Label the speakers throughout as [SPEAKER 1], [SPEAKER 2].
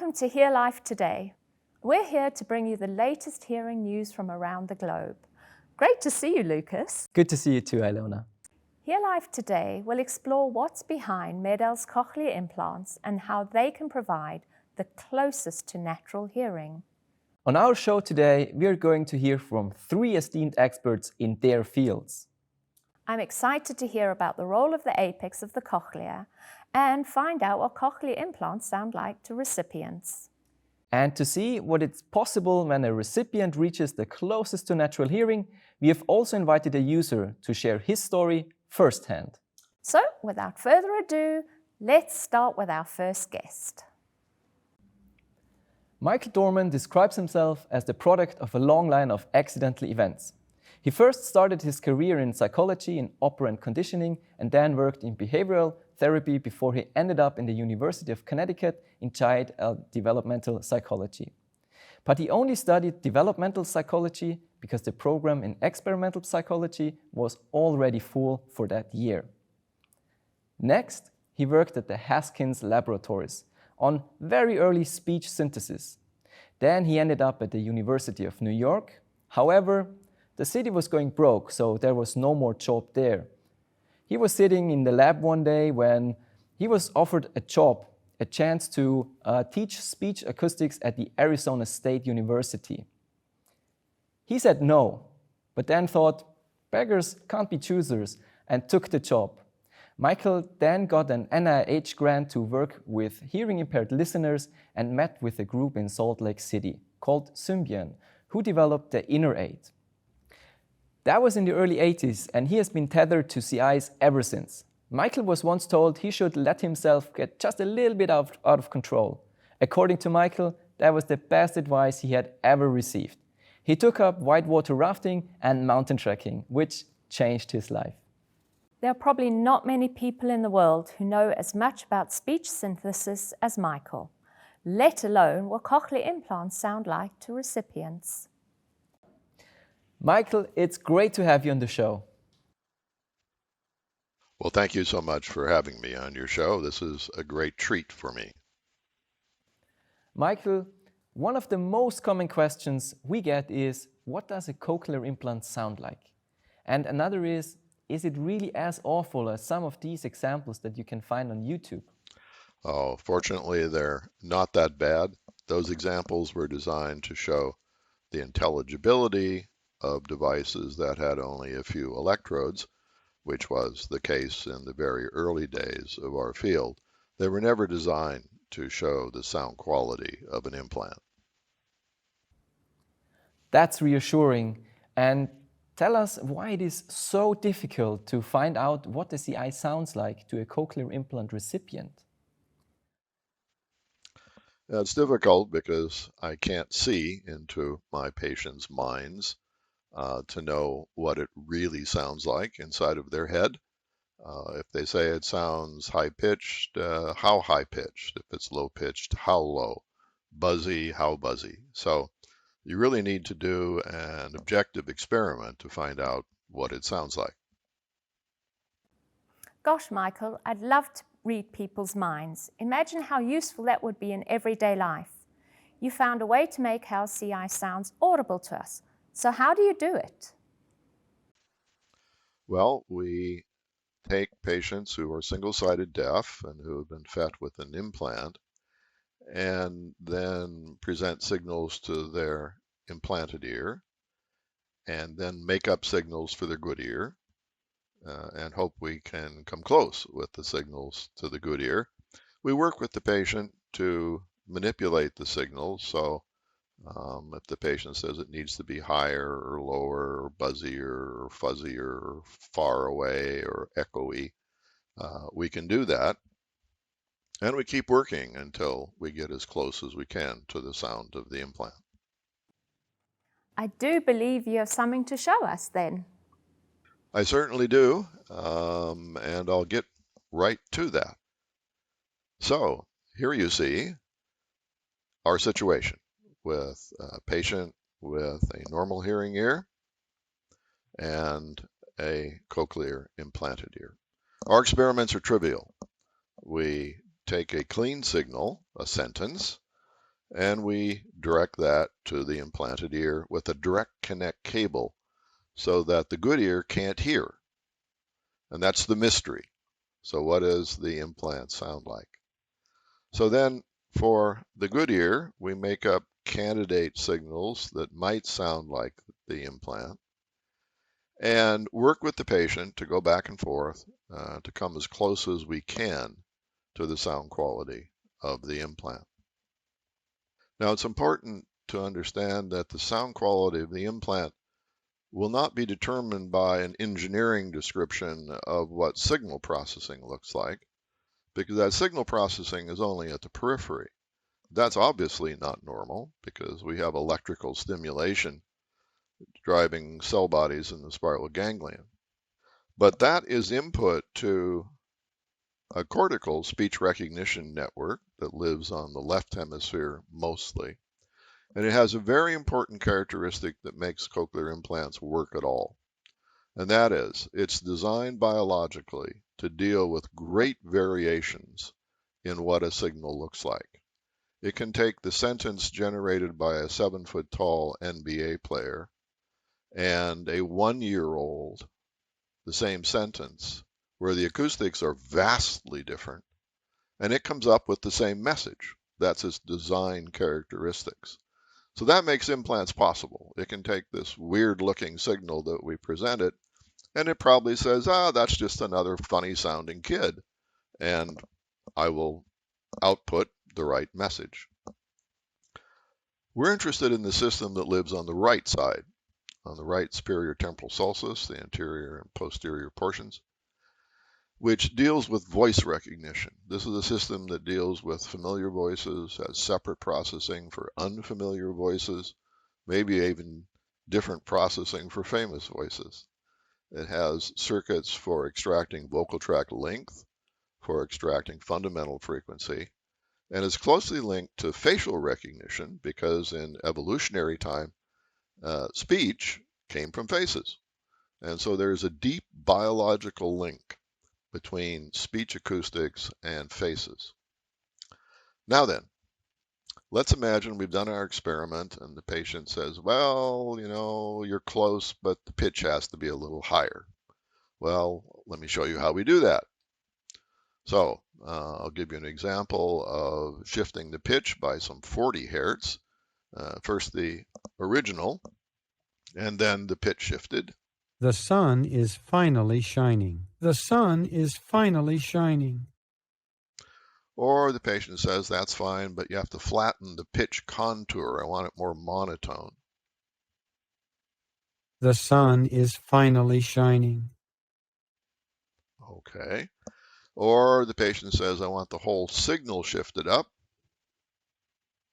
[SPEAKER 1] Welcome to Hear Life Today. We're here to bring you the latest hearing news from around the globe. Great to see you, Lucas.
[SPEAKER 2] Good to see you too, Ilona.
[SPEAKER 1] Hear Life Today will explore what's behind Medel's cochlear implants and how they can provide the closest to natural hearing.
[SPEAKER 2] On our show today, we are going to hear from 3 esteemed experts in their fields.
[SPEAKER 1] I'm excited to hear about the role of the apex of the cochlea and find out what cochlear implants sound like to recipients.
[SPEAKER 2] And to see what is possible when a recipient reaches the closest to natural hearing, we have also invited a user to share his story firsthand.
[SPEAKER 1] So, without further ado, let's start with our first guest.
[SPEAKER 2] Michael Dorman describes himself as the product of a long line of accidental events. He first started his career in psychology and operant conditioning and then worked in behavioral therapy before he ended up in the University of Connecticut in child developmental psychology. But he only studied developmental psychology because the program in experimental psychology was already full for that year. Next, he worked at the Haskins Laboratories on very early speech synthesis. Then he ended up at the University of New York. However, the city was going broke, so there was no more job there. He was sitting in the lab one day when he was offered a job, a chance to teach speech acoustics at the Arizona State University. He said no, but then thought, beggars can't be choosers, and took the job. Michael then got an NIH grant to work with hearing-impaired listeners and met with a group in Salt Lake City called Symbian, who developed the Inner Aid. That was in the early 80s, and he has been tethered to CIs ever since. Michael was once told he should let himself get just a little bit out of control. According to Michael, that was the best advice he had ever received. He took up whitewater rafting and mountain trekking, which changed his life.
[SPEAKER 1] There are probably not many people in the world who know as much about speech synthesis as Michael, let alone what cochlear implants sound like to recipients.
[SPEAKER 2] Michael, it's great to have you on the show.
[SPEAKER 3] Well, thank you so much for having me on your show. This is a great treat for me.
[SPEAKER 2] Michael, one of the most common questions we get is, what does a cochlear implant sound like? And another is it really as awful as some of these examples that you can find on YouTube?
[SPEAKER 3] Oh, fortunately, they're not that bad. Those examples were designed to show the intelligibility of devices that had only a few electrodes, which was the case in the very early days of our field. They were never designed to show the sound quality of an implant.
[SPEAKER 2] That's reassuring. And tell us why it is so difficult to find out what the CI sounds like to a cochlear implant recipient.
[SPEAKER 3] It's difficult because I can't see into my patients' minds to know what it really sounds like inside of their head. If they say it sounds high-pitched, how high-pitched? If it's low-pitched, how low? Buzzy, how buzzy? So you really need to do an objective experiment to find out what it sounds like.
[SPEAKER 1] Gosh, Michael, I'd love to read people's minds. Imagine how useful that would be in everyday life. You found a way to make our CI sounds audible to us. So how do you do it?
[SPEAKER 3] Well, we take patients who are single-sided deaf and who have been fed with an implant and then present signals to their implanted ear and then make up signals for their good ear and hope we can come close with the signals to the good ear. We work with the patient to manipulate the signals, so if the patient says it needs to be higher or lower or buzzier or fuzzier or far away or echoey, we can do that. And we keep working until we get as close as we can to the sound of the implant.
[SPEAKER 1] I do believe you have something to show us then.
[SPEAKER 3] I certainly do, and I'll get right to that. So here you see our situation with a patient with a normal hearing ear and a cochlear implanted ear. Our experiments are trivial. We take a clean signal, a sentence, and we direct that to the implanted ear with a direct connect cable so that the good ear can't hear. And that's the mystery. So what does the implant sound like? So then for the good ear, we make up candidate signals that might sound like the implant and work with the patient to go back and forth to come as close as we can to the sound quality of the implant. Now, it's important to understand that the sound quality of the implant will not be determined by an engineering description of what signal processing looks like, because that signal processing is only at the periphery. That's obviously not normal because we have electrical stimulation driving cell bodies in the spiral ganglion. But that is input to a cortical speech recognition network that lives on the left hemisphere mostly. And it has a very important characteristic that makes cochlear implants work at all. And that is, it's designed biologically to deal with great variations in what a signal looks like. It can take the sentence generated by a 7-foot tall NBA player and a 1-year-old, the same sentence, where the acoustics are vastly different, and it comes up with the same message. That's its design characteristics. So that makes implants possible. It can take this weird looking signal that we present it, and it probably says, that's just another funny sounding kid, and I will output the right message. We're interested in the system that lives on the right side, on the right superior temporal sulcus, the anterior and posterior portions, which deals with voice recognition. This is a system that deals with familiar voices, has separate processing for unfamiliar voices, maybe even different processing for famous voices. It has circuits for extracting vocal tract length, for extracting fundamental frequency, and is closely linked to facial recognition because in evolutionary time, speech came from faces. And so there's a deep biological link between speech acoustics and faces. Now then, let's imagine we've done our experiment and the patient says, well, you're close, but the pitch has to be a little higher. Well, let me show you how we do that. So I'll give you an example of shifting the pitch by some 40 hertz. First the original, and then the pitch shifted.
[SPEAKER 4] The sun is finally shining. The sun is finally shining.
[SPEAKER 3] Or the patient says, that's fine, but you have to flatten the pitch contour. I want it more monotone.
[SPEAKER 4] The sun is finally shining.
[SPEAKER 3] Okay. Or the patient says, I want the whole signal shifted up.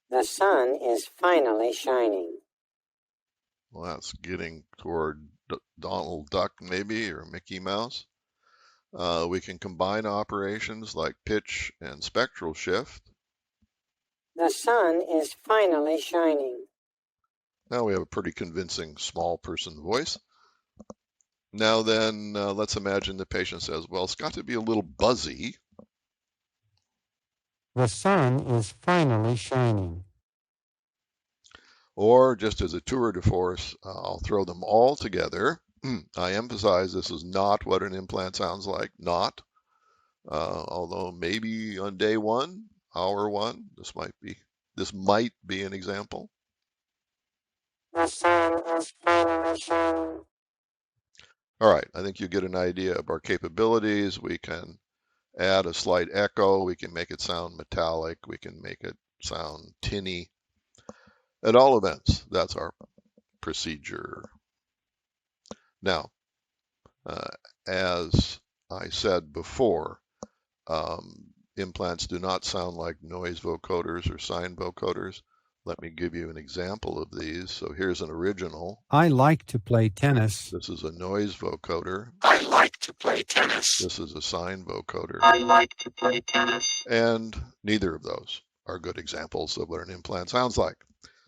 [SPEAKER 5] The sun is finally shining.
[SPEAKER 3] Well, that's getting toward Donald Duck maybe, or Mickey Mouse. We can combine operations like pitch and spectral shift.
[SPEAKER 5] The sun is finally shining.
[SPEAKER 3] Now we have a pretty convincing small person voice. Now then, let's imagine the patient says, well, it's got to be a little buzzy.
[SPEAKER 4] The sun is finally shining.
[SPEAKER 3] Or just as a tour de force, I'll throw them all together. I emphasize this is not what an implant sounds like, not. Although maybe on day 1, hour 1, this might be an example.
[SPEAKER 5] The sun is finally shining.
[SPEAKER 3] All right, I think you get an idea of our capabilities. We can add a slight echo. We can make it sound metallic. We can make it sound tinny. At all events, that's our procedure. Now, as I said before, implants do not sound like noise vocoders or sine vocoders. Let me give you an example of these. So here's an original.
[SPEAKER 4] I like to play tennis.
[SPEAKER 3] This is a noise vocoder.
[SPEAKER 5] I like to play tennis.
[SPEAKER 3] This is a sine vocoder.
[SPEAKER 5] I like to play tennis.
[SPEAKER 3] And neither of those are good examples of what an implant sounds like.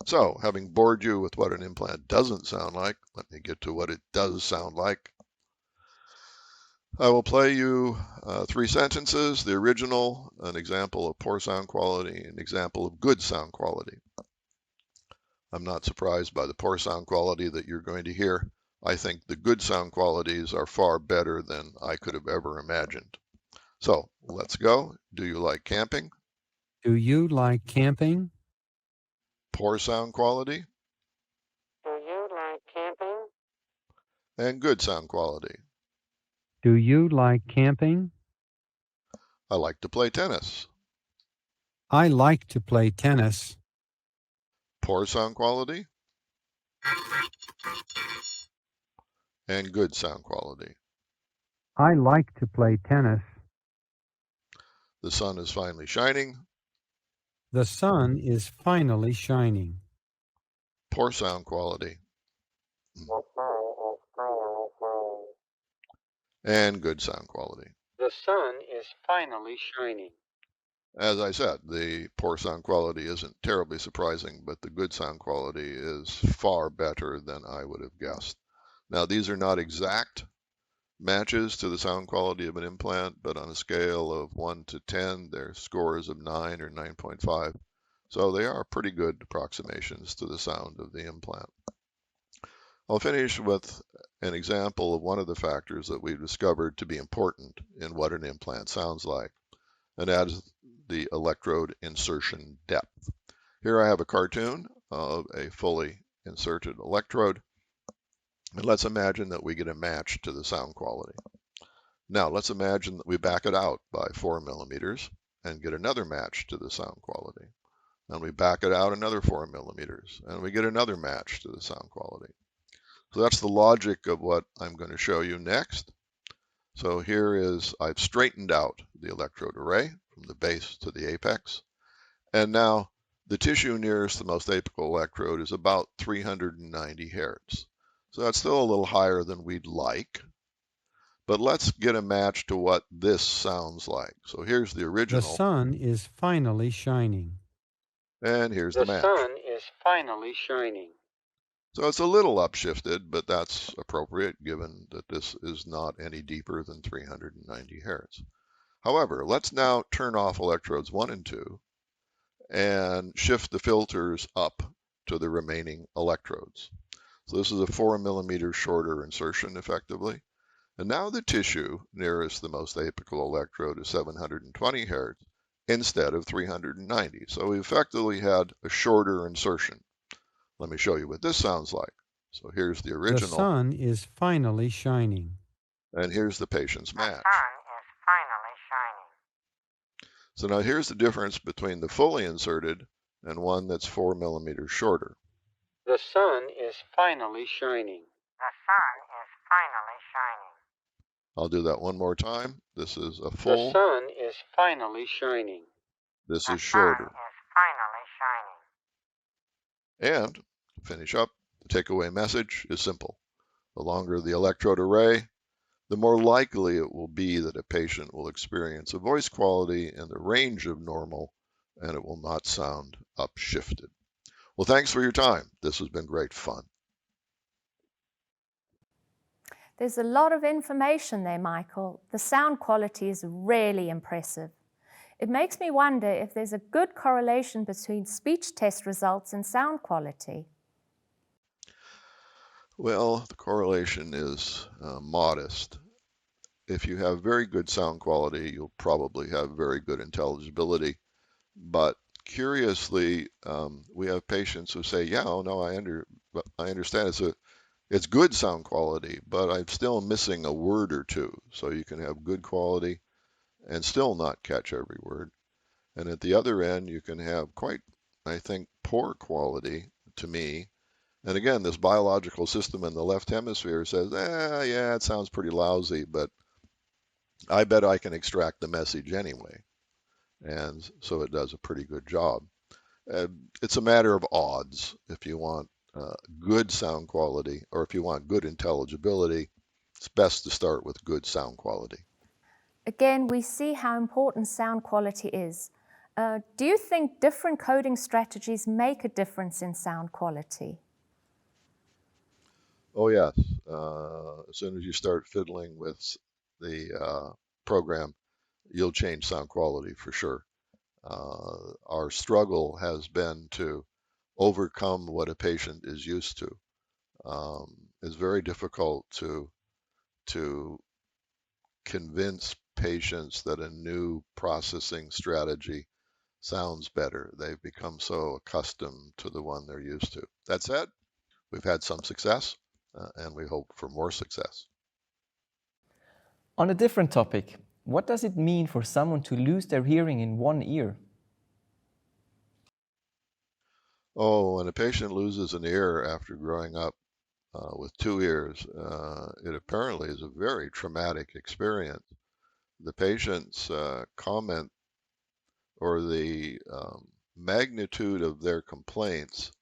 [SPEAKER 3] So, having bored you with what an implant doesn't sound like, let me get to what it does sound like. I will play you 3 sentences, the original, an example of poor sound quality, an example of good sound quality. I'm not surprised by the poor sound quality that you're going to hear. I think the good sound qualities are far better than I could have ever imagined. So let's go. Do you like camping?
[SPEAKER 4] Do you like camping?
[SPEAKER 3] Poor sound quality
[SPEAKER 5] Do you like camping?
[SPEAKER 3] and good sound quality.
[SPEAKER 4] Do you like camping?
[SPEAKER 3] I like to play tennis.
[SPEAKER 4] I like to play tennis.
[SPEAKER 3] Poor sound quality and good sound quality.
[SPEAKER 4] I like to play tennis.
[SPEAKER 3] The sun is finally shining.
[SPEAKER 4] The sun is finally shining.
[SPEAKER 3] Poor sound quality
[SPEAKER 5] The sun is finally shining.
[SPEAKER 3] and good sound quality.
[SPEAKER 4] The sun is finally shining.
[SPEAKER 3] As I said, the poor sound quality isn't terribly surprising, but the good sound quality is far better than I would have guessed. Now, these are not exact matches to the sound quality of an implant, but on a scale of 1 to 10, they're scores of 9 or 9.5. So they are pretty good approximations to the sound of the implant. I'll finish with an example of one of the factors that we've discovered to be important in what an implant sounds like, and that is the electrode insertion depth. Here I have a cartoon of a fully inserted electrode, and let's imagine that we get a match to the sound quality. Now let's imagine that we back it out by 4 millimeters and get another match to the sound quality. And we back it out another 4 millimeters and we get another match to the sound quality. So that's the logic of what I'm going to show you next. So here is, I've straightened out the electrode array from the base to the apex. And now the tissue nearest the most apical electrode is about 390 hertz. So that's still a little higher than we'd like. But let's get a match to what this sounds like. So here's the original.
[SPEAKER 4] The sun is finally shining.
[SPEAKER 3] And here's the match.
[SPEAKER 4] The sun is finally shining.
[SPEAKER 3] So it's a little upshifted, but that's appropriate given that this is not any deeper than 390 hertz. However, let's now turn off electrodes 1 and 2 and shift the filters up to the remaining electrodes. So this is a 4 millimeter shorter insertion effectively. And now the tissue nearest the most apical electrode is 720 hertz instead of 390. So we effectively had a shorter insertion. Let me show you what this sounds like. So here's the original.
[SPEAKER 4] The sun is finally shining.
[SPEAKER 3] And here's the patient's match.
[SPEAKER 5] The sun is finally shining.
[SPEAKER 3] So now here's the difference between the fully inserted and one that's 4 millimeters shorter.
[SPEAKER 4] The sun is finally shining.
[SPEAKER 5] The sun is finally shining.
[SPEAKER 3] I'll do that one more time. This is a full.
[SPEAKER 4] The sun is finally shining.
[SPEAKER 3] This
[SPEAKER 5] The
[SPEAKER 3] is shorter.
[SPEAKER 5] sun is finally shining.
[SPEAKER 3] And to finish up, the takeaway message is simple. The longer the electrode array, the more likely it will be that a patient will experience a voice quality in the range of normal and it will not sound upshifted. Well, thanks for your time. This has been great fun.
[SPEAKER 1] There's a lot of information there, Michael. The sound quality is really impressive. It makes me wonder if there's a good correlation between speech test results and sound quality.
[SPEAKER 3] Well, the correlation is modest. If you have very good sound quality, you'll probably have very good intelligibility. But curiously, we have patients who say, yeah, oh no, I understand it's good sound quality, but I'm still missing a word or two. So you can have good quality and still not catch every word. And at the other end, you can have quite, I think, poor quality to me. And again, this biological system in the left hemisphere says, yeah, it sounds pretty lousy, but I bet I can extract the message anyway. And so it does a pretty good job. It's a matter of odds. If you want good sound quality or if you want good intelligibility, it's best to start with good sound quality.
[SPEAKER 1] Again, we see how important sound quality is. Do you think different coding strategies make a difference in sound quality?
[SPEAKER 3] Oh yes, as soon as you start fiddling with the program, you'll change sound quality for sure. Our struggle has been to overcome what a patient is used to. It's very difficult to convince patients that a new processing strategy sounds better. They've become so accustomed to the one they're used to. That said, we've had some success, and we hope for more success.
[SPEAKER 2] On a different topic, what does it mean for someone to lose their hearing in one ear?
[SPEAKER 3] Oh, when a patient loses an ear after growing up with two ears, it apparently is a very traumatic experience. The patient's comment or the magnitude of their complaints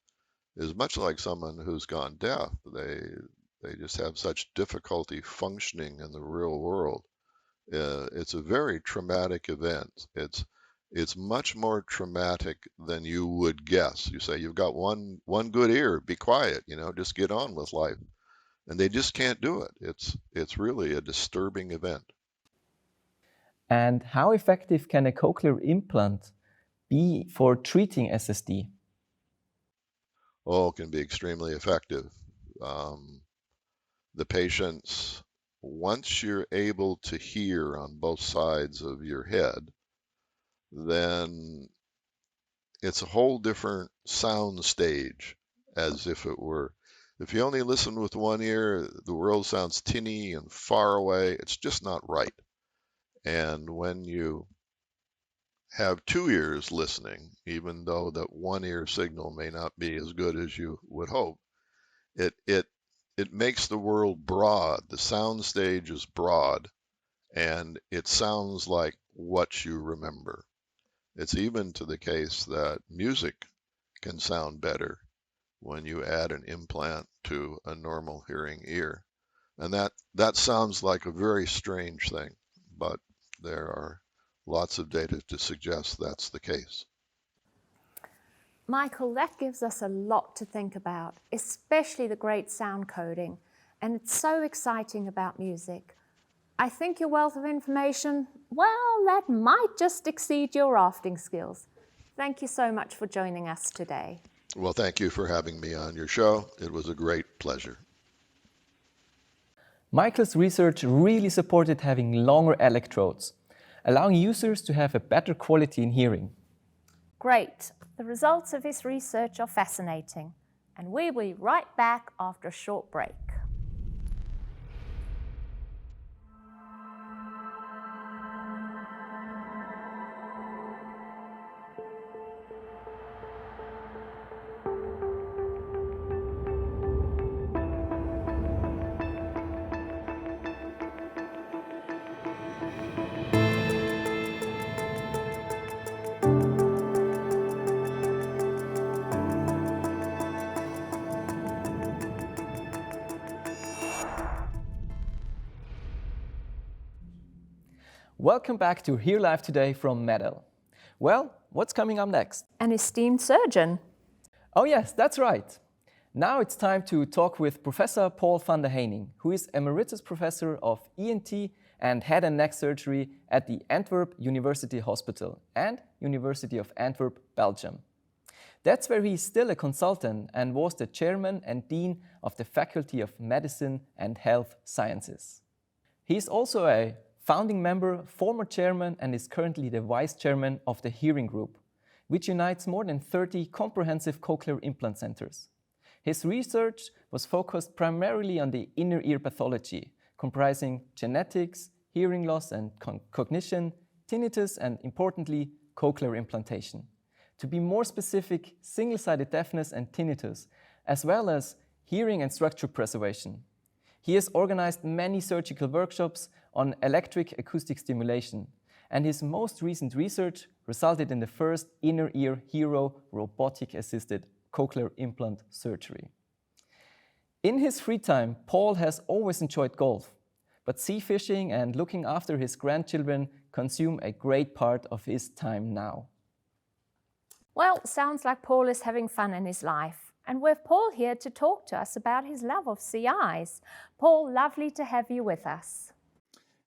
[SPEAKER 3] is much like someone who's gone deaf. They just have such difficulty functioning in the real world. It's a very traumatic event. It's much more traumatic than you would guess. You say you've got one good ear, be quiet, just get on with life, and they just can't do it. It's really a disturbing event.
[SPEAKER 2] And how effective can a cochlear implant be for treating SSD?
[SPEAKER 3] Oh, it can be extremely effective. The patients, once you're able to hear on both sides of your head, then it's a whole different sound stage, as if it were. If you only listen with one ear, the world sounds tinny and far away. It's just not right. And when you have two ears listening, even though that one ear signal may not be as good as you would hope, it makes the world broad. The sound stage is broad, and it sounds like what you remember. It's even to the case that music can sound better when you add an implant to a normal hearing ear. And that sounds like a very strange thing, but there are lots of data to suggest that's the case.
[SPEAKER 1] Michael, that gives us a lot to think about, especially the great sound coding, and it's so exciting about music. I think your wealth of information, well, that might just exceed your rafting skills. Thank you so much for joining us today.
[SPEAKER 3] Well, thank you for having me on your show. It was a great pleasure.
[SPEAKER 2] Michael's research really supported having longer electrodes, allowing users to have a better quality in hearing.
[SPEAKER 1] Great. The results of his research are fascinating, and we'll be right back after a short break.
[SPEAKER 2] Welcome back to Hear Live today from Medal. Well, what's coming up next?
[SPEAKER 1] An esteemed surgeon.
[SPEAKER 2] Oh yes, that's right. Now it's time to talk with Professor Paul van der Heining, who is Emeritus Professor of ENT and Head and Neck Surgery at the Antwerp University Hospital and University of Antwerp, Belgium. That's where he's still a consultant and was the Chairman and Dean of the Faculty of Medicine and Health Sciences. He's also a founding member, former chairman, and is currently the vice chairman of the Hearing Group, which unites more than 30 comprehensive cochlear implant centers. His research was focused primarily on the inner ear pathology, comprising genetics, hearing loss and cognition, tinnitus, and importantly, cochlear implantation. To be more specific, single-sided deafness and tinnitus, as well as hearing and structure preservation. He has organized many surgical workshops on electric acoustic stimulation, and his most recent research resulted in the first inner ear hero robotic-assisted cochlear implant surgery. In his free time, Paul has always enjoyed golf, but sea fishing and looking after his grandchildren consume a great part of his time now.
[SPEAKER 1] Well, sounds like Paul is having fun in his life. And we have Paul here to talk to us about his love of CIs. Paul, lovely to have you with us.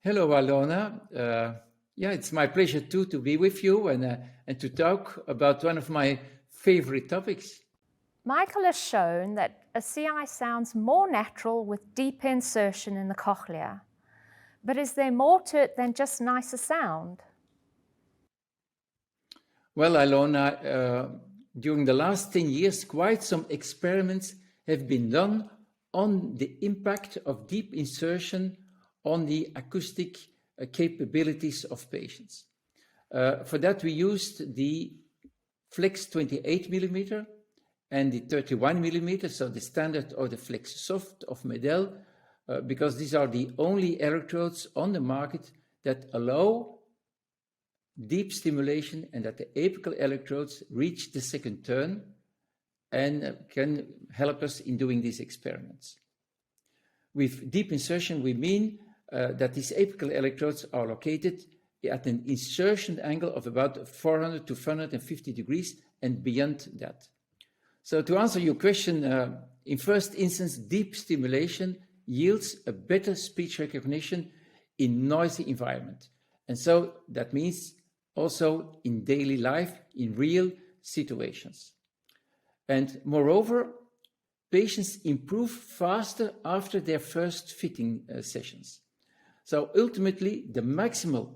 [SPEAKER 6] Hello, Alona. It's my pleasure too to be with you and to talk about one of my favorite topics.
[SPEAKER 1] Michael has shown that a CI sounds more natural with deep insertion in the cochlea. But is there more to it than just nicer sound?
[SPEAKER 6] Well, Alona, during the last 10 years, quite some experiments have been done on the impact of deep insertion on the acoustic capabilities of patients. For that, we used the Flex 28 millimeter and the 31 millimeter, so the standard or the Flex Soft of Medel, because these are the only electrodes on the market that allow deep stimulation and that the apical electrodes reach the second turn and can help us in doing these experiments. With deep insertion, we mean that these apical electrodes are located at an insertion angle of about 400 to 450 degrees and beyond that. So to answer your question, in first instance, deep stimulation yields a better speech recognition in noisy environment. And so that means also in daily life, in real situations. And moreover, patients improve faster after their first fitting sessions. So ultimately, the maximal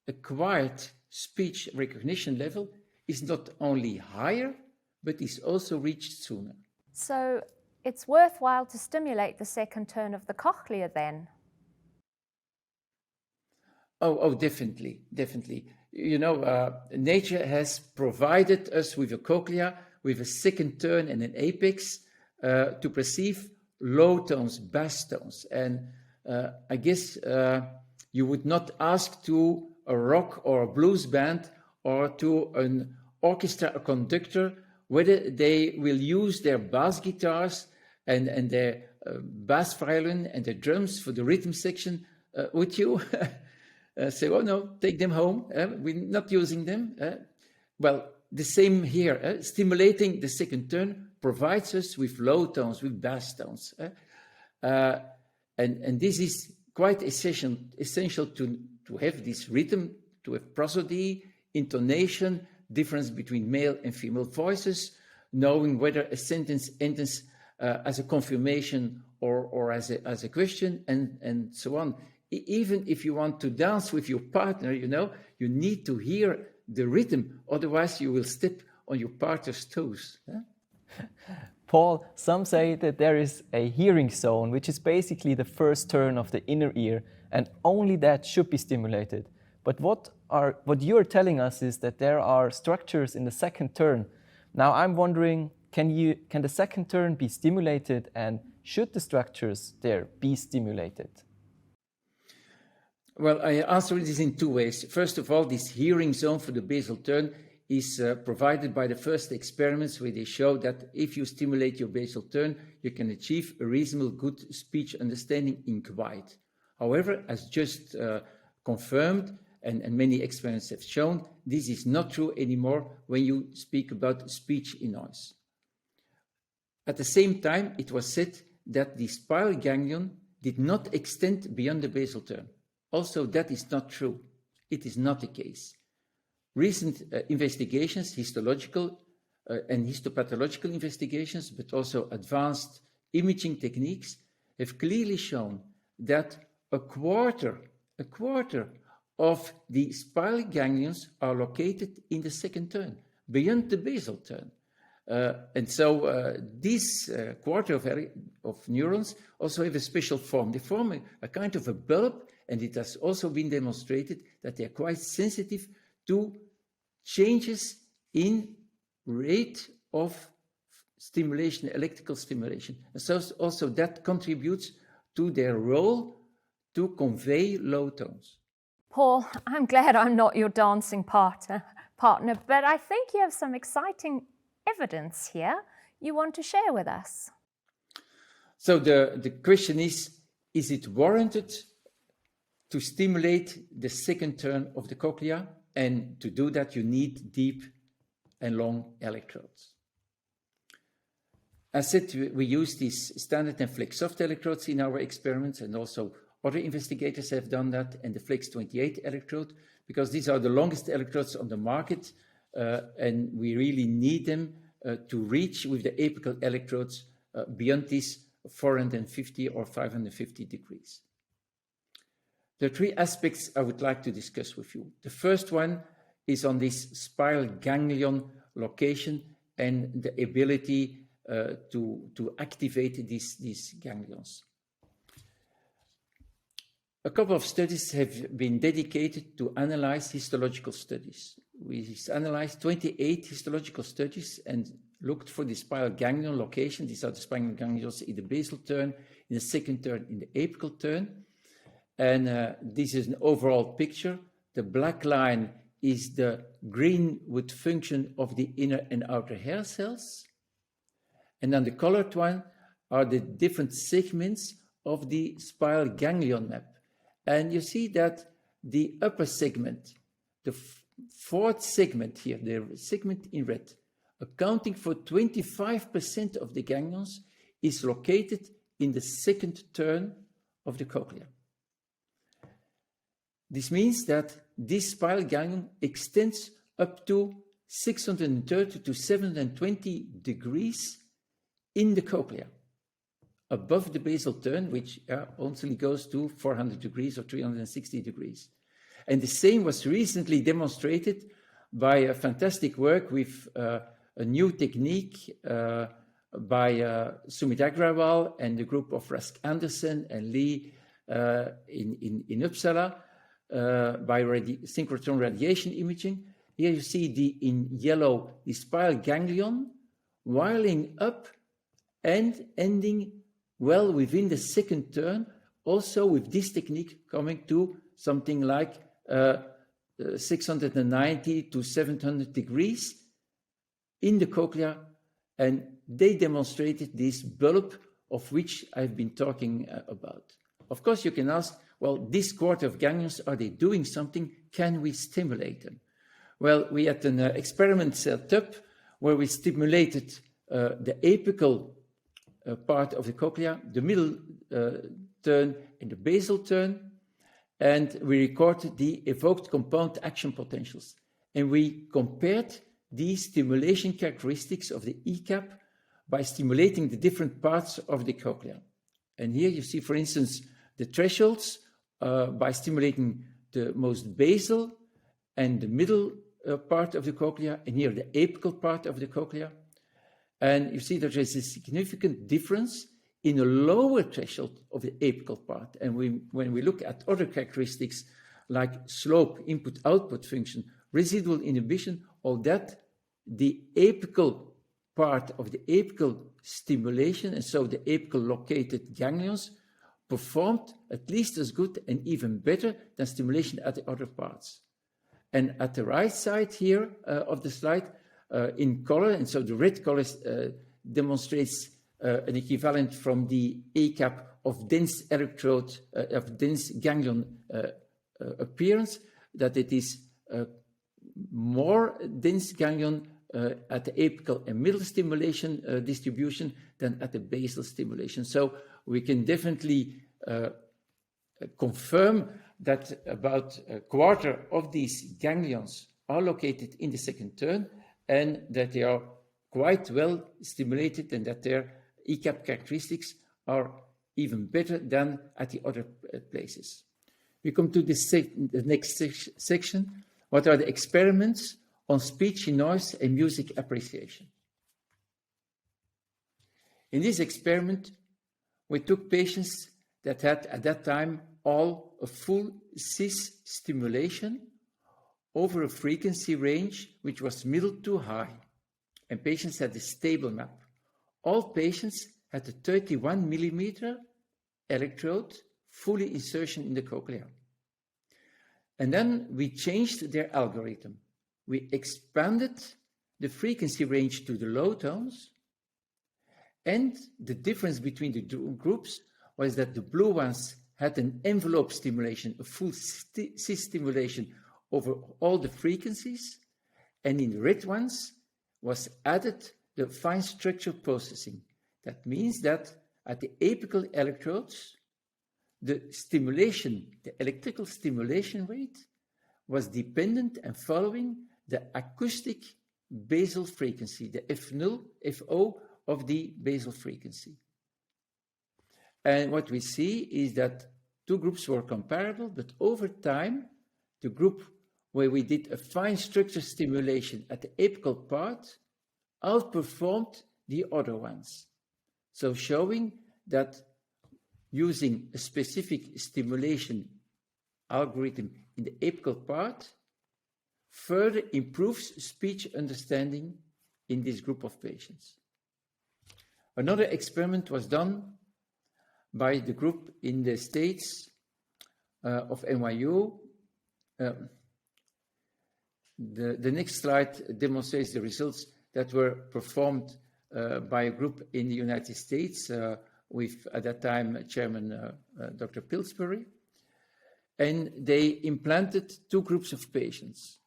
[SPEAKER 6] acquired speech recognition level is not only higher, but is also reached sooner.
[SPEAKER 1] So it's worthwhile to stimulate the second turn of the cochlea then?
[SPEAKER 6] Oh, definitely. You know, nature has provided us with a cochlea, with a second turn and an apex to perceive low tones, bass tones. And I guess you would not ask to a rock or a blues band or to an orchestra, a conductor, whether they will use their bass guitars and their bass violin and their drums for the rhythm section, would you say, oh no, take them home, we're not using them? Well, the same here. Stimulating the second turn provides us with low tones, with bass tones. And this is quite essential to have this rhythm, to have prosody, intonation, difference between male and female voices, knowing whether a sentence ends as a confirmation or as a question, and so on. Even if you want to dance with your partner, you know, you need to hear the rhythm, otherwise you will step on your partner's toes.
[SPEAKER 2] Paul, some say that there is a hearing zone, which is basically the first turn of the inner ear, and only that should be stimulated. But what you're telling us is that there are structures in the second turn. Now I'm wondering, can the second turn be stimulated, and should the structures there be stimulated?
[SPEAKER 6] Well, I answer this in two ways. First of all, this hearing zone for the basal turn is provided by the first experiments where they show that if you stimulate your basal turn, you can achieve a reasonable good speech understanding in quiet. However, as just confirmed, and many experiments have shown, this is not true anymore when you speak about speech in noise. At the same time, it was said that the spiral ganglion did not extend beyond the basal turn. Also, that is not true. It is not the case. Recent investigations, histological and histopathological investigations, but also advanced imaging techniques have clearly shown that a quarter of the spiral ganglions are located in the second turn, beyond the basal turn. And so this quarter of neurons also have a special form. They form a kind of a bulb, and it has also been demonstrated that they are quite sensitive to changes in rate of stimulation, electrical stimulation. And so also that contributes to their role to convey low tones.
[SPEAKER 1] Paul, I'm glad I'm not your dancing partner, but I think you have some exciting evidence here you want to share with us.
[SPEAKER 6] So the question is it warranted to stimulate the second turn of the cochlea? And to do that, you need deep and long electrodes. As said, we use these standard and flex soft electrodes in our experiments and also Other investigators have done that, and the Flex 28 electrode, because these are the longest electrodes on the market, and we really need them to reach with the apical electrodes beyond these 450 or 550 degrees. There are three aspects I would like to discuss with you. The first one is on this spiral ganglion location and the ability to activate these ganglions. A couple of studies have been dedicated to analyze histological studies. We analyzed 28 histological studies and looked for the spiral ganglion location. These are the spiral ganglions in the basal turn, in the second turn, in the apical turn. And this is an overall picture. The black line is the Greenwood function of the inner and outer hair cells. And then the colored one are the different segments of the spiral ganglion map. And you see that the upper segment, the fourth segment here, the segment in red, accounting for 25% of the ganglions, is located in the second turn of the cochlea. This means that this spiral ganglion extends up to 630 to 720 degrees in the cochlea, above the basal turn, which only goes to 400 degrees or 360 degrees. And the same was recently demonstrated by a fantastic work with a new technique by Sumit Agrawal and the group of Rask Andersen and Lee in Uppsala by synchrotron radiation imaging. Here you see in yellow the spiral ganglion wiling up and ending well within the second turn, also with this technique coming to something like 690 to 700 degrees in the cochlea, and they demonstrated this bulb of which I've been talking about. Of course, you can ask, well, this quarter of ganglions, are they doing something? Can we stimulate them? Well, we had an experiment set up where we stimulated the apical part of the cochlea, the middle turn and the basal turn, and we recorded the evoked compound action potentials. And we compared these stimulation characteristics of the ECAP by stimulating the different parts of the cochlea. And here you see, for instance, the thresholds by stimulating the most basal and the middle part of the cochlea, and here the apical part of the cochlea. And you see that there is a significant difference in the lower threshold of the apical part. And when we look at other characteristics like slope, input-output function, residual inhibition, all that, the apical part of the apical stimulation, and so the apical located ganglions, performed at least as good and even better than stimulation at the other parts. And at the right side here of the slide, in color, and so the red color demonstrates an equivalent from the ACAP of dense electrode, of dense ganglion appearance, that it is more dense ganglion at the apical and middle stimulation distribution than at the basal stimulation. So we can definitely confirm that about a quarter of these ganglions are located in the second turn, and that they are quite well stimulated, and that their ECAP characteristics are even better than at the other places. We come to the next section. What are the experiments on speech, noise, and music appreciation? In this experiment, we took patients that had at that time all a full cis stimulation over a frequency range which was middle to high, and patients had a stable map. All patients had a 31 millimeter electrode, fully insertion in the cochlea. And then we changed their algorithm. We expanded the frequency range to the low tones, and the difference between the groups was that the blue ones had an envelope stimulation, a full cis stimulation over all the frequencies, and in the red ones was added the fine structure processing. That means that at the apical electrodes, the stimulation, the electrical stimulation rate, was dependent and following the acoustic basal frequency, the FO of the basal frequency. And what we see is that two groups were comparable, but over time, the group where we did a fine structure stimulation at the apical part outperformed the other ones. So showing that using a specific stimulation algorithm in the apical part further improves speech understanding in this group of patients. Another experiment was done by the group in the States of NYU. The next slide demonstrates the results that were performed by a group in the United States with, at that time, Chairman Dr. Pillsbury. And they implanted two groups of patients,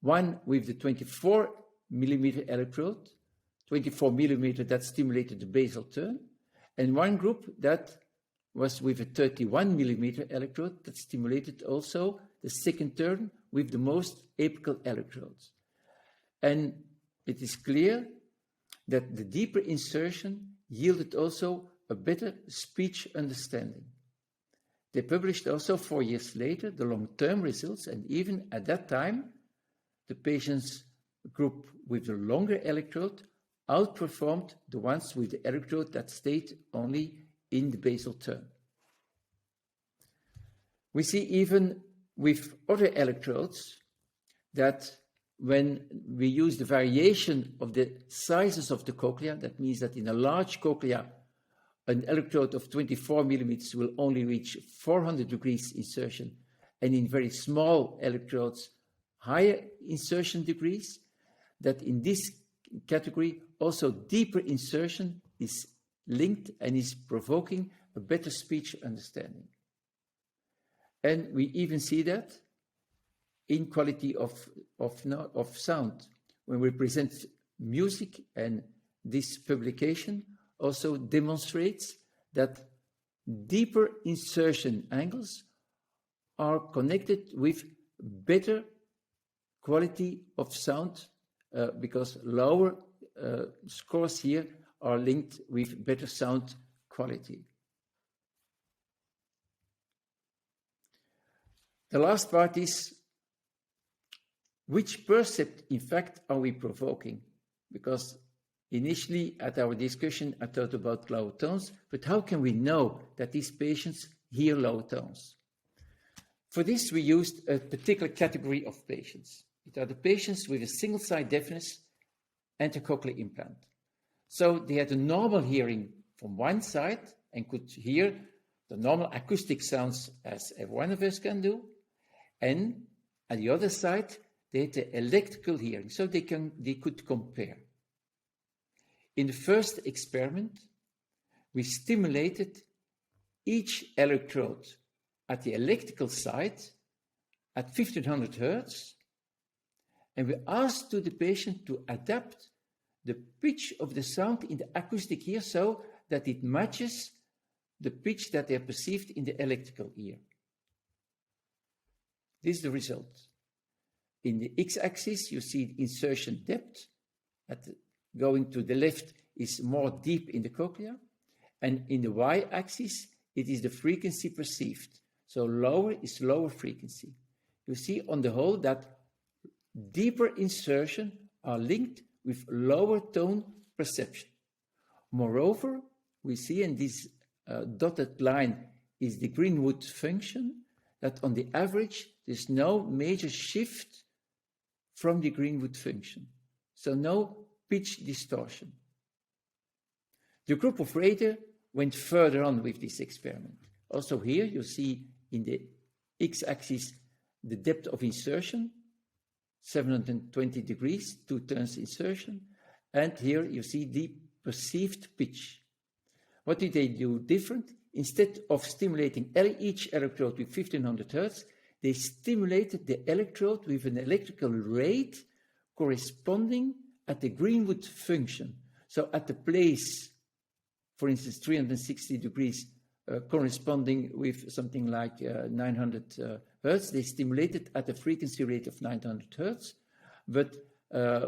[SPEAKER 6] one with the 24 millimeter electrode, 24 millimeter that stimulated the basal turn, and one group that was with a 31 millimeter electrode that stimulated also the second turn with the most apical electrodes. And it is clear that the deeper insertion yielded also a better speech understanding. They published also 4 years later the long-term results, and even at that time, the patients group with the longer electrode outperformed the ones with the electrode that stayed only in the basal turn. We see even with other electrodes that when we use the variation of the sizes of the cochlea, that means that in a large cochlea, an electrode of 24 millimeters will only reach 400 degrees insertion, and in very small electrodes, higher insertion degrees, that in this category, also deeper insertion is linked and is provoking a better speech understanding. And we even see that in quality of sound. When we present music, and this publication also demonstrates that deeper insertion angles are connected with better quality of sound because lower scores here are linked with better sound quality. The last part is which percept, in fact, are we provoking? Because initially at our discussion, I thought about low tones, but how can we know that these patients hear low tones? For this, we used a particular category of patients. It are the patients with a single-side deafness and a cochlear implant. So they had a normal hearing from one side and could hear the normal acoustic sounds as every one of us can do. And at the other side, they had the electrical hearing, so they could compare. In the first experiment, we stimulated each electrode at the electrical side at 1500 hertz, and we asked to the patient to adapt the pitch of the sound in the acoustic ear so that it matches the pitch that they perceived in the electrical ear. This is the result. In the x-axis, you see the insertion depth. Going to the left is more deep in the cochlea. And in the y-axis, it is the frequency perceived. So lower is lower frequency. You see on the whole that deeper insertion are linked with lower tone perception. Moreover, we see, and this dotted line is the Greenwood function, that on the average, there's no major shift from the Greenwood function. So no pitch distortion. The group of Rader went further on with this experiment. Also here you see in the x-axis the depth of insertion, 720 degrees, 2 turns insertion, and here you see the perceived pitch. What did they do different? Instead of stimulating each electrode with 1500 hertz, they stimulated the electrode with an electrical rate corresponding at the Greenwood function. So at the place, for instance, 360 degrees corresponding with something like 900 hertz. They stimulated at a frequency rate of 900 hertz. But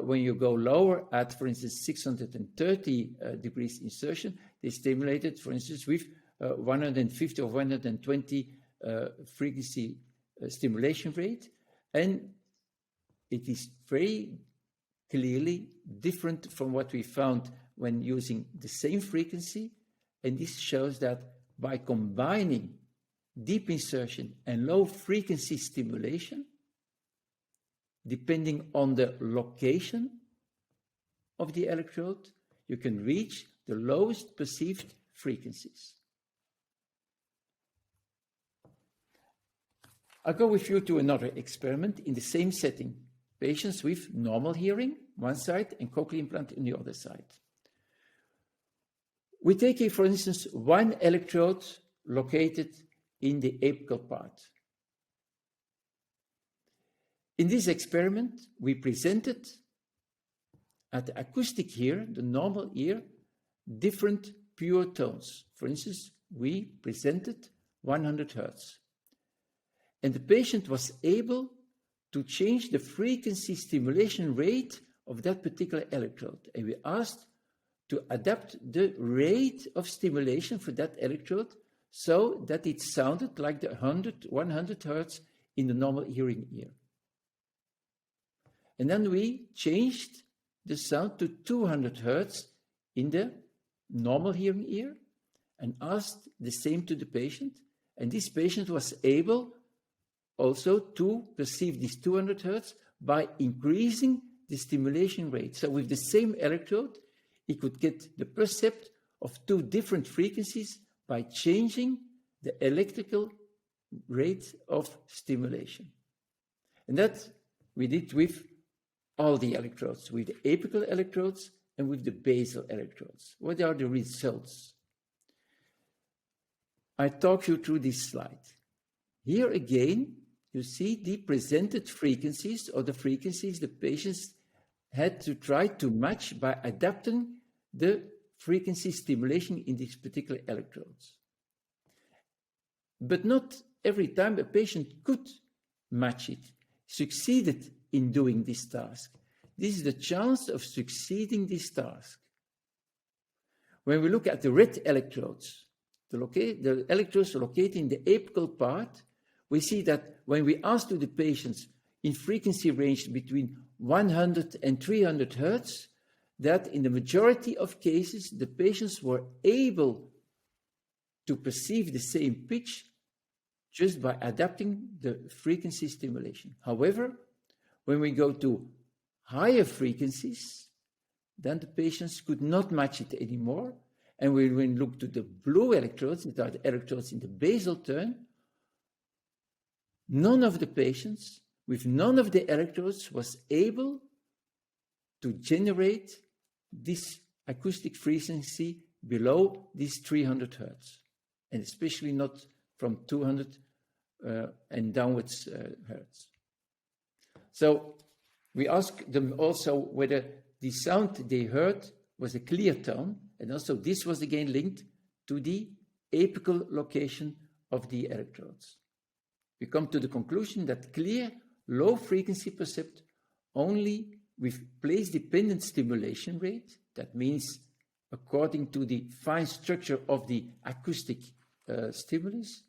[SPEAKER 6] when you go lower at, for instance, 630 degrees insertion, they stimulated, for instance, with 150 or 120 frequency stimulation rate. And it is very clearly different from what we found when using the same frequency. And this shows that by combining deep insertion and low frequency stimulation, depending on the location of the electrode, you can reach the lowest perceived frequencies. I'll go with you to another experiment in the same setting. Patients with normal hearing, one side, and cochlear implant on the other side. We take here, for instance, one electrode located in the apical part. In this experiment, we presented at the acoustic ear, the normal ear, different pure tones. For instance, we presented 100 hertz. And the patient was able to change the frequency stimulation rate of that particular electrode. And we asked to adapt the rate of stimulation for that electrode so that it sounded like the 100 hertz in the normal hearing ear. And then we changed the sound to 200 hertz in the normal hearing ear and asked the same to the patient. And this patient was able also to perceive this 200 hertz by increasing the stimulation rate. So with the same electrode, he could get the percept of two different frequencies by changing the electrical rate of stimulation. And that we did with all the electrodes, with the apical electrodes and with the basal electrodes. What are the results? I talk you through this slide. Here again, you see the presented frequencies or the frequencies the patients had to try to match by adapting the frequency stimulation in these particular electrodes. But not every time a patient could match it, succeeded in doing this task. This is the chance of succeeding this task. When we look at the red electrodes, the electrodes located in the apical part, we see that when we ask to the patients in frequency range between 100 and 300 hertz, that in the majority of cases, the patients were able to perceive the same pitch just by adapting the frequency stimulation. However, when we go to higher frequencies, then the patients could not match it anymore. And when we look to the blue electrodes, that are the electrodes in the basal turn, none of the patients with none of the electrodes was able to generate this acoustic frequency below these 300 hertz, and especially not from 200 and downwards hertz. So we asked them also whether the sound they heard was a clear tone, and also this was again linked to the apical location of the electrodes. We come to the conclusion that clear, low frequency percept only with place-dependent stimulation rate, that means according to the fine structure of the acoustic stimulus,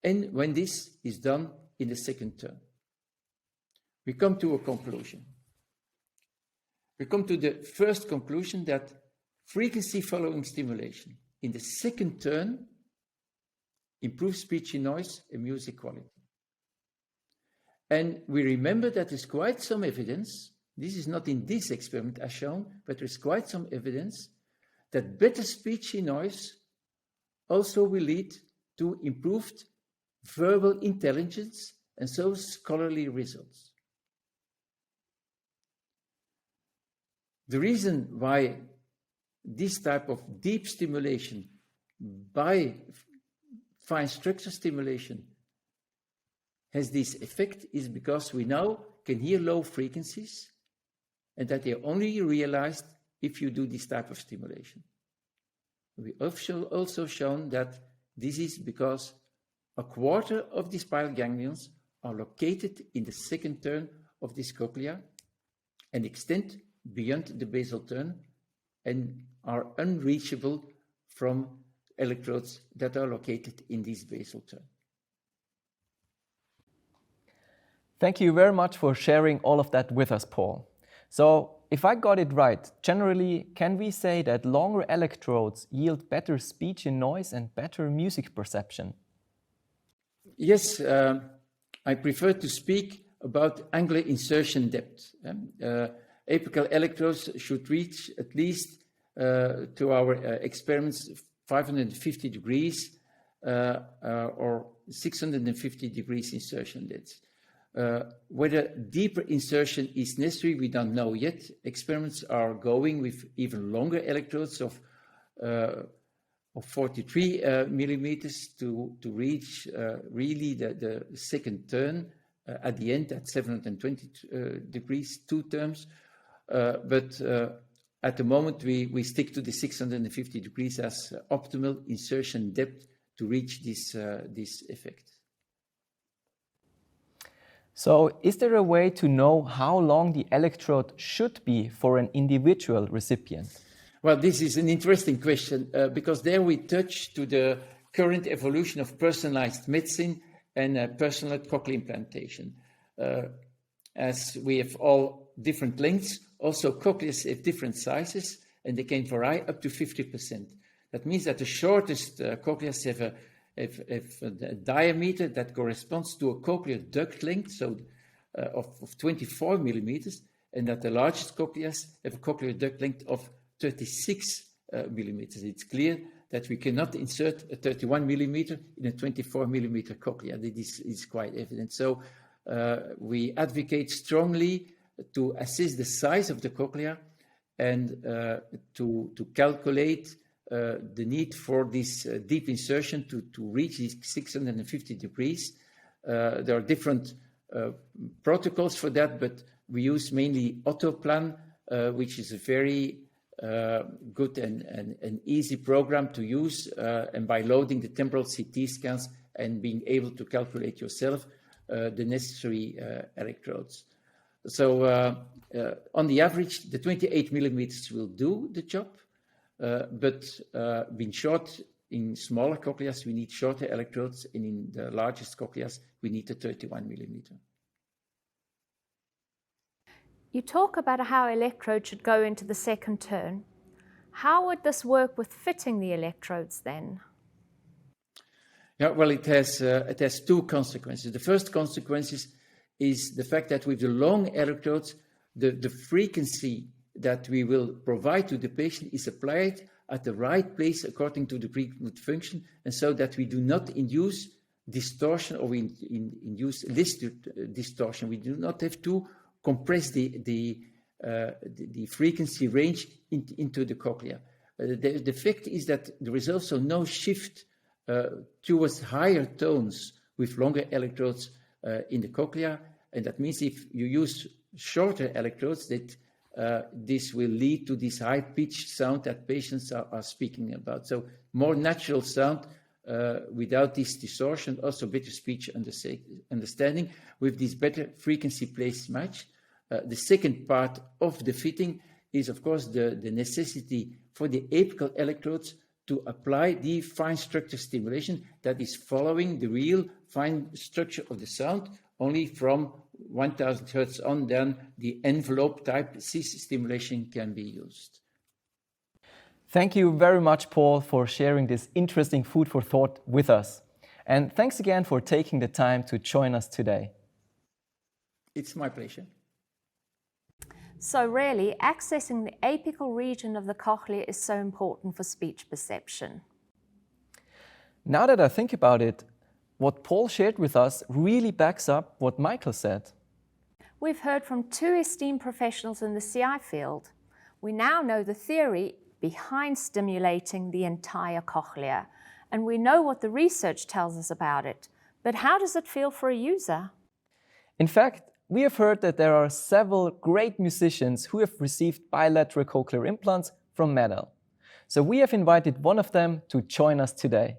[SPEAKER 6] and when this is done in the second turn. We come to a conclusion. We come to the first conclusion that frequency following stimulation in the second turn improves speech in noise and music quality. And we remember that there's quite some evidence, this is not in this experiment as shown, but there's quite some evidence that better speech in noise also will lead to improved verbal intelligence and so scholarly results. The reason why this type of deep stimulation by fine structure stimulation has this effect is because we now can hear low frequencies and that they are only realized if you do this type of stimulation. We have also shown that this is because a quarter of these spinal ganglions are located in the second turn of this cochlea and extend beyond the basal turn and are unreachable from electrodes that are located in this basal turn.
[SPEAKER 2] Thank you very much for sharing all of that with us, Paul. So, if I got it right, generally, can we say that longer electrodes yield better speech in noise and better music perception?
[SPEAKER 6] Yes, I prefer to speak about angular insertion depth. Apical electrodes should reach at least, to our experiments, 550 degrees or 650 degrees insertion depth. Whether deeper insertion is necessary, we don't know yet. Experiments are going with even longer electrodes of 43 millimeters to reach really the second turn at the end at 720 degrees, 2 terms. But at the moment, we stick to the 650 degrees as optimal insertion depth to reach this effect.
[SPEAKER 2] So, is there a way to know how long the electrode should be for an individual recipient?
[SPEAKER 6] Well, this is an interesting question because there we touch to the current evolution of personalized medicine and personalized cochlear implantation. As we have all different lengths, also cochleas have different sizes and they can vary up to 50%. That means that the shortest cochleas have a diameter that corresponds to a cochlear duct length, so of 24 millimeters, and that the largest cochleas have a cochlear duct length of 36 millimeters. It's clear that we cannot insert a 31 millimeter in a 24 millimeter cochlea. This is quite evident. So we advocate strongly to assess the size of the cochlea and to calculate the need for this deep insertion to reach these 650 degrees. There are different protocols for that, but we use mainly Autoplan, which is a very good and easy program to use, and by loading the temporal CT scans and being able to calculate yourself the necessary electrodes. So on the average, the 28 millimeters will do the job, but being short in smaller cochleas, we need shorter electrodes, and in the largest cochleas, we need a 31 millimeter.
[SPEAKER 1] You talk about how electrode should go into the second turn. How would this work with fitting the electrodes then?
[SPEAKER 6] Yeah, well, it has two consequences. The first consequence is the fact that with the long electrodes, the frequency that we will provide to the patient is applied at the right place according to the predefined function, and so that we do not induce distortion or induce less distortion. We do not have to compress the frequency range into the cochlea. The effect is that there is also no shift towards higher tones with longer electrodes in the cochlea, and that means if you use shorter electrodes, that this will lead to this high-pitched sound that patients are speaking about. So more natural sound without this distortion, also better speech understanding with this better frequency place match. The second part of the fitting is, of course, the necessity for the apical electrodes to apply the fine structure stimulation that is following the real fine structure of the sound, only from 1000 hertz on, then the envelope type cis stimulation can be used.
[SPEAKER 2] Thank you very much, Paul, for sharing this interesting food for thought with us. And thanks again for taking the time to join us today.
[SPEAKER 6] It's my pleasure.
[SPEAKER 1] So really, accessing the apical region of the cochlea is so important for speech perception.
[SPEAKER 2] Now that I think about it, what Paul shared with us really backs up what Michael said.
[SPEAKER 1] We've heard from two esteemed professionals in the CI field. We now know the theory behind stimulating the entire cochlea, and we know what the research tells us about it. But how does it feel for a user?
[SPEAKER 2] In fact, we have heard that there are several great musicians who have received bilateral cochlear implants from Medal. So we have invited one of them to join us today.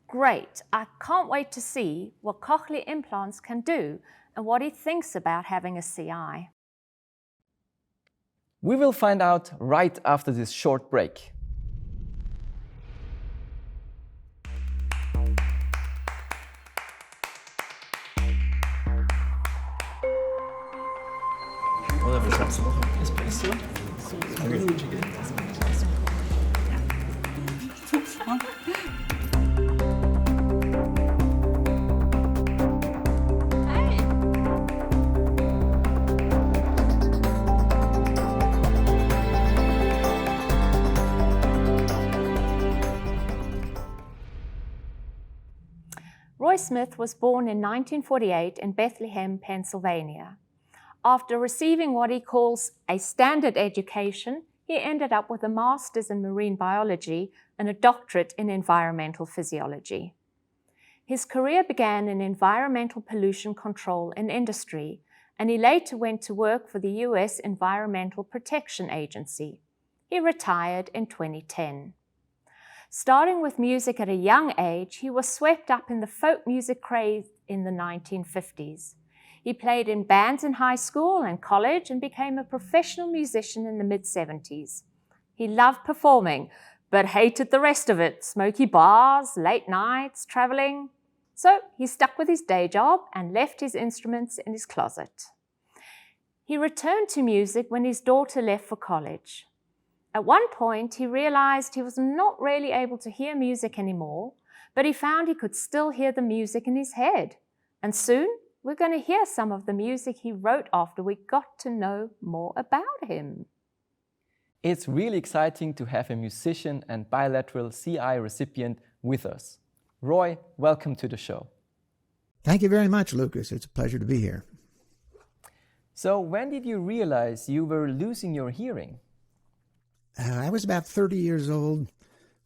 [SPEAKER 1] Great. I can't wait to see what cochlear implants can do and what he thinks about having a CI.
[SPEAKER 2] We will find out right after this short break.
[SPEAKER 1] Roy Smith was born in 1948 in Bethlehem, Pennsylvania. After receiving what he calls a standard education, he ended up with a master's in marine biology and a doctorate in environmental physiology. His career began in environmental pollution control and industry, and he later went to work for the US Environmental Protection Agency. He retired in 2010. Starting with music at a young age, he was swept up in the folk music craze in the 1950s. He played in bands in high school and college and became a professional musician in the mid-70s. He loved performing, but hated the rest of it, smoky bars, late nights, traveling. So he stuck with his day job and left his instruments in his closet. He returned to music when his daughter left for college. At one point, he realized he was not really able to hear music anymore, but he found he could still hear the music in his head. And soon, we're going to hear some of the music he wrote after we got to know more about him.
[SPEAKER 2] It's really exciting to have a musician and bilateral CI recipient with us. Roy, welcome to the show.
[SPEAKER 7] Thank you very much, Lucas. It's a pleasure to be here.
[SPEAKER 2] So when did you realize you were losing your hearing?
[SPEAKER 7] I was about 30 years old,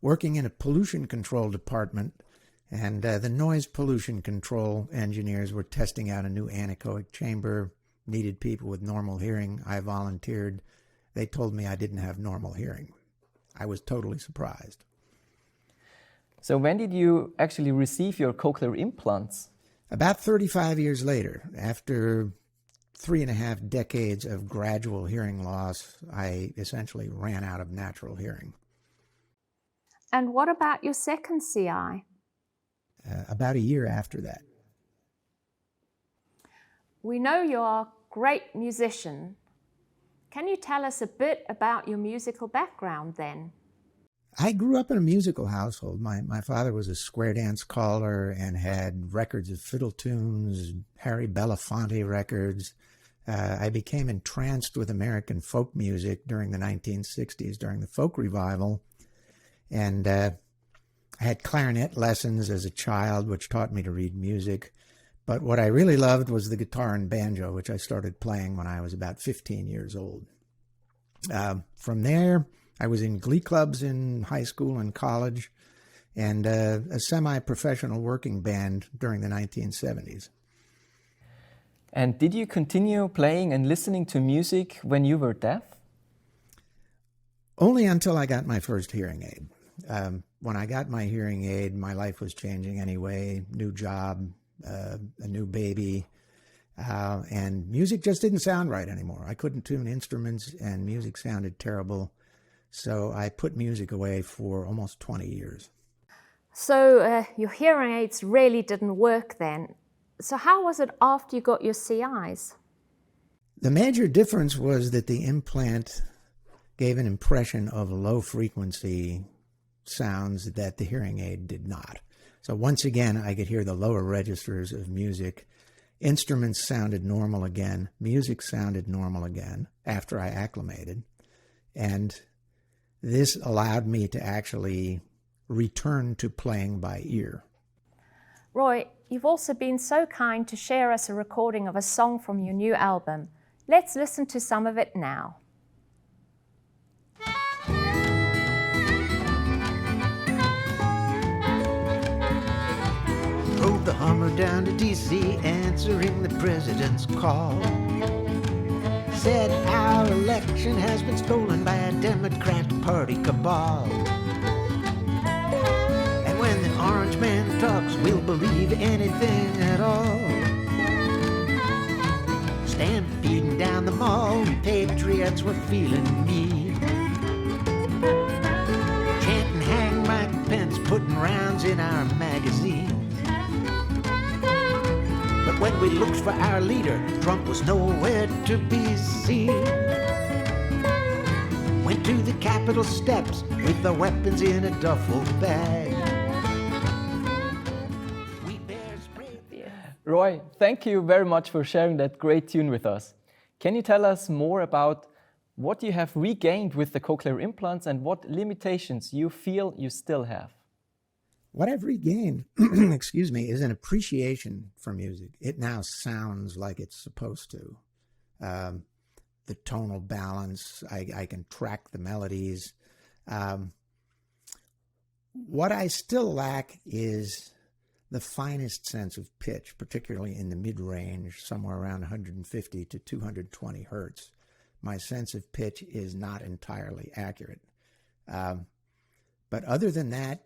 [SPEAKER 7] working in a pollution control department, and the noise pollution control engineers were testing out a new anechoic chamber, needed people with normal hearing. I volunteered. They told me I didn't have normal hearing. I was totally surprised.
[SPEAKER 2] So when did you actually receive your cochlear implants?
[SPEAKER 7] About 35 years later, after 3.5 decades of gradual hearing loss, I essentially ran out of natural hearing.
[SPEAKER 1] And what about your second CI?
[SPEAKER 7] About a year after that.
[SPEAKER 1] We know you're a great musician. Can you tell us a bit about your musical background then?
[SPEAKER 7] I grew up in a musical household. My father was a square dance caller and had records of fiddle tunes, Harry Belafonte records. I became entranced with American folk music during the 1960s, during the folk revival. And I had clarinet lessons as a child, which taught me to read music. But what I really loved was the guitar and banjo, which I started playing when I was about 15 years old. From there, I was in glee clubs in high school and college, and a semi-professional working band during the 1970s.
[SPEAKER 2] And did you continue playing and listening to music when you were deaf?
[SPEAKER 7] Only until I got my first hearing aid. When I got my hearing aid, my life was changing anyway. New job, a new baby, and music just didn't sound right anymore. I couldn't tune instruments, and music sounded terrible. So I put music away for almost 20 years.
[SPEAKER 1] So your hearing aids really didn't work then. So how was it after you got your CIs?
[SPEAKER 7] The major difference was that the implant gave an impression of low frequency sounds that the hearing aid did not. So once again, I could hear the lower registers of music. Instruments sounded normal again. Music sounded normal again after I acclimated. And this allowed me to actually return to playing by ear.
[SPEAKER 1] Roy, you've also been so kind to share us a recording of a song from your new album. Let's listen to some of it now.
[SPEAKER 7] Drove the Hummer down to D.C., answering the president's call. said our election has been stolen by a Democrat Party cabal. And when the orange man talks, we'll believe anything at all. Stampeding down the mall, we patriots were feeling me. Chanting hang Mike Pence, putting rounds in our magazines. But when we looked for our leader, Trump was nowhere to be seen. Went to the Capitol steps with the weapons in a duffel bag. We bear spray.
[SPEAKER 2] Roy, thank you very much for sharing that great tune with us. Can you tell us more about what you have regained with the cochlear implants and what limitations you feel you still have?
[SPEAKER 7] What I've regained, excuse me, is an appreciation for music. It now sounds like it's supposed to. The tonal balance, I can track the melodies. What I still lack is the finest sense of pitch, particularly in the mid-range, somewhere around 150 to 220 hertz. My sense of pitch is not entirely accurate. But other than that,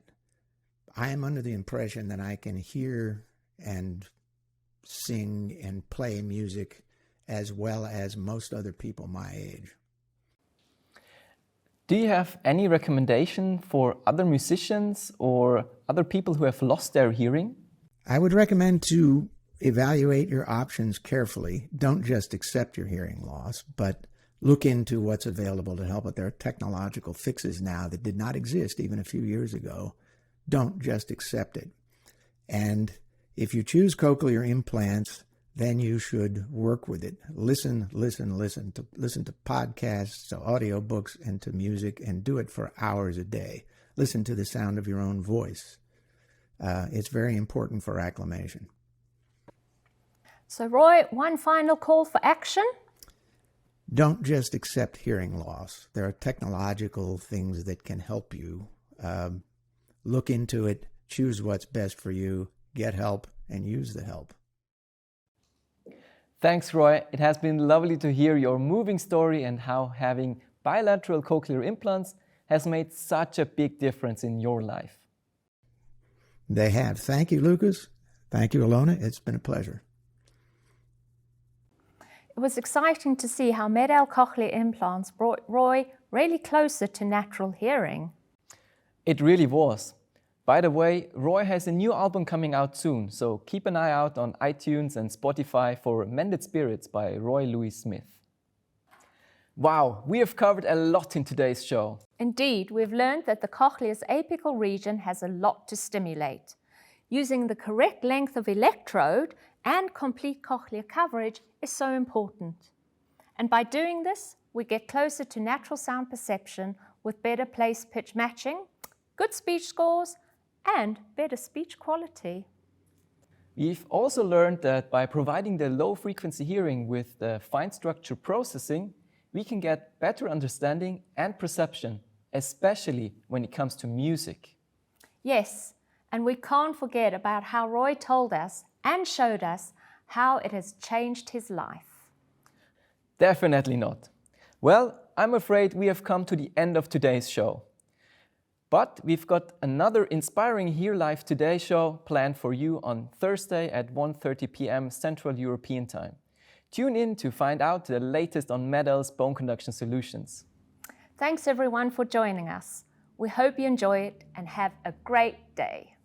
[SPEAKER 7] I am under the impression that I can hear and sing and play music as well as most other people my age.
[SPEAKER 2] Do you have any recommendation for other musicians or other people who have lost their hearing?
[SPEAKER 7] I would recommend to evaluate your options carefully. Don't just accept your hearing loss, but look into what's available to help it. There are technological fixes now that did not exist even a few years ago. Don't just accept it. And if you choose cochlear implants, then you should work with it. Listen to podcasts, to audiobooks, and to music, and do it for hours a day. Listen to the sound of your own voice. It's very important for acclimation.
[SPEAKER 1] So Roy, one final call for action?
[SPEAKER 7] Don't just accept hearing loss. There are technological things that can help you. Look into it, choose what's best for you, get help, and use the help.
[SPEAKER 2] Thanks, Roy. It has been lovely to hear your moving story and how having bilateral cochlear implants has made such a big difference in your life.
[SPEAKER 7] They have. Thank you, Lucas. Thank you, Alona. It's been a pleasure.
[SPEAKER 1] It was exciting to see how Medel cochlear implants brought Roy really closer to natural hearing.
[SPEAKER 2] It really was. By the way, Roy has a new album coming out soon, so keep an eye out on iTunes and Spotify for Mended Spirits by Roy Louis Smith. Wow, we have covered a lot in today's show.
[SPEAKER 1] Indeed, we've learned that the cochlear's apical region has a lot to stimulate. Using the correct length of electrode and complete cochlear coverage is so important. And by doing this, we get closer to natural sound perception with better place pitch matching, good speech scores, and better speech quality.
[SPEAKER 2] We've also learned that by providing the low-frequency hearing with the fine structure processing, we can get better understanding and perception, especially when it comes to music.
[SPEAKER 1] Yes, and we can't forget about how Roy told us and showed us how it has changed his life.
[SPEAKER 2] Definitely not. Well, I'm afraid we have come to the end of today's show. But we've got another inspiring Hear Live Today show planned for you on Thursday at 1:30 p.m. Central European Time. Tune in to find out the latest on Medel's bone conduction solutions.
[SPEAKER 1] Thanks everyone for joining us. We hope you enjoy it and have a great day.